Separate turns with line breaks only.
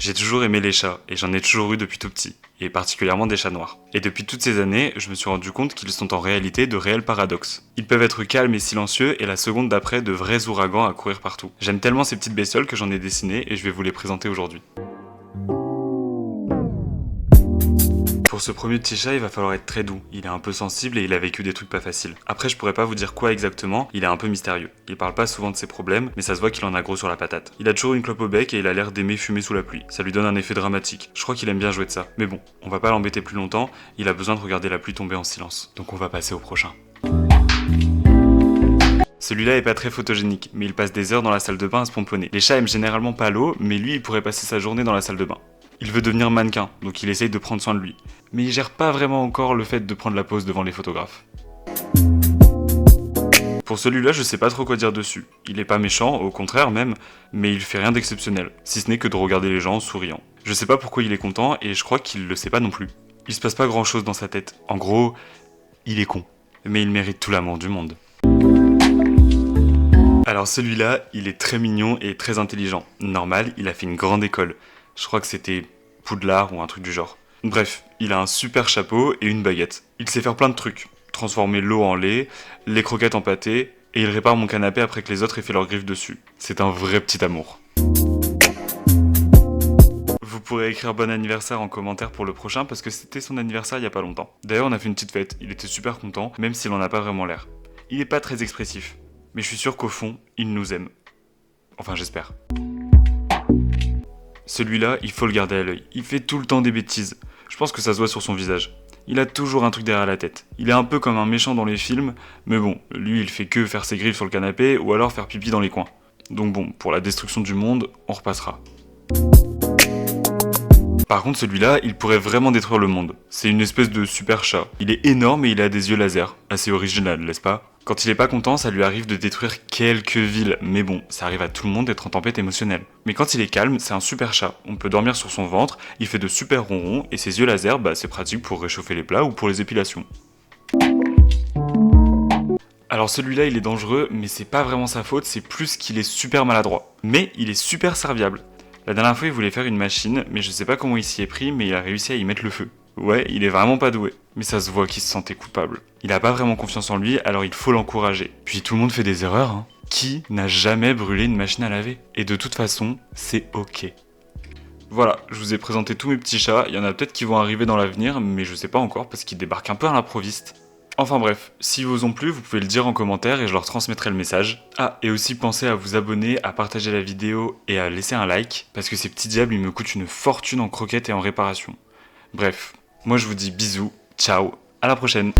J'ai toujours aimé les chats, et j'en ai toujours eu depuis tout petit, et particulièrement des chats noirs. Et depuis toutes ces années, je me suis rendu compte qu'ils sont en réalité de réels paradoxes. Ils peuvent être calmes et silencieux, et la seconde d'après de vrais ouragans à courir partout. J'aime tellement ces petites bestioles que j'en ai dessinées, et je vais vous les présenter aujourd'hui. Pour ce premier petit chat, il va falloir être très doux. Il est un peu sensible et il a vécu des trucs pas faciles. Après, je pourrais pas vous dire quoi exactement, il est un peu mystérieux. Il parle pas souvent de ses problèmes, mais ça se voit qu'il en a gros sur la patate. Il a toujours une clope au bec et il a l'air d'aimer fumer sous la pluie. Ça lui donne un effet dramatique. Je crois qu'il aime bien jouer de ça. Mais bon, on va pas l'embêter plus longtemps, il a besoin de regarder la pluie tomber en silence. Donc on va passer au prochain. Celui-là est pas très photogénique, mais il passe des heures dans la salle de bain à se pomponner. Les chats aiment généralement pas l'eau, mais lui il pourrait passer sa journée dans la salle de bain. Il veut devenir mannequin, donc il essaye de prendre soin de lui. Mais il gère pas vraiment encore le fait de prendre la pose devant les photographes. Pour celui-là, je sais pas trop quoi dire dessus. Il est pas méchant, au contraire même, mais il fait rien d'exceptionnel, si ce n'est que de regarder les gens en souriant. Je sais pas pourquoi il est content, et je crois qu'il le sait pas non plus. Il se passe pas grand chose dans sa tête. En gros, il est con. Mais il mérite tout l'amour du monde. Alors celui-là, il est très mignon et très intelligent. Normal, il a fait une grande école. Je crois que c'était Poudlard ou un truc du genre. Bref, il a un super chapeau et une baguette. Il sait faire plein de trucs. Transformer l'eau en lait, les croquettes en pâté, et il répare mon canapé après que les autres aient fait leurs griffes dessus. C'est un vrai petit amour. Vous pourrez écrire bon anniversaire en commentaire pour le prochain parce que c'était son anniversaire il y a pas longtemps. D'ailleurs, on a fait une petite fête, il était super content, même s'il en a pas vraiment l'air. Il est pas très expressif, mais je suis sûr qu'au fond, il nous aime. Enfin, j'espère. Celui-là, il faut le garder à l'œil. Il fait tout le temps des bêtises. Je pense que ça se voit sur son visage. Il a toujours un truc derrière la tête. Il est un peu comme un méchant dans les films, mais bon, lui il fait que faire ses griffes sur le canapé ou alors faire pipi dans les coins. Donc bon, pour la destruction du monde, on repassera. Par contre, celui-là, il pourrait vraiment détruire le monde. C'est une espèce de super chat. Il est énorme et il a des yeux laser. Assez original, n'est-ce pas ? Quand il est pas content, ça lui arrive de détruire quelques villes. Mais bon, ça arrive à tout le monde d'être en tempête émotionnelle. Mais quand il est calme, c'est un super chat. On peut dormir sur son ventre, il fait de super ronrons, et ses yeux laser, c'est pratique pour réchauffer les plats ou pour les épilations. Alors celui-là, il est dangereux, mais c'est pas vraiment sa faute, c'est plus qu'il est super maladroit. Mais il est super serviable. La dernière fois, il voulait faire une machine, mais je sais pas comment il s'y est pris, mais il a réussi à y mettre le feu. Ouais, il est vraiment pas doué. Mais ça se voit qu'il se sentait coupable. Il a pas vraiment confiance en lui, alors il faut l'encourager. Puis tout le monde fait des erreurs, hein. Qui n'a jamais brûlé une machine à laver ? Et de toute façon, c'est ok. Voilà, je vous ai présenté tous mes petits chats, il y en a peut-être qui vont arriver dans l'avenir, mais je sais pas encore parce qu'ils débarquent un peu à l'improviste. Enfin bref, s'ils vous ont plu, vous pouvez le dire en commentaire et je leur transmettrai le message. Ah, et aussi pensez à vous abonner, à partager la vidéo et à laisser un like, parce que ces petits diables, ils me coûtent une fortune en croquettes et en réparation. Bref, moi je vous dis bisous, ciao, à la prochaine.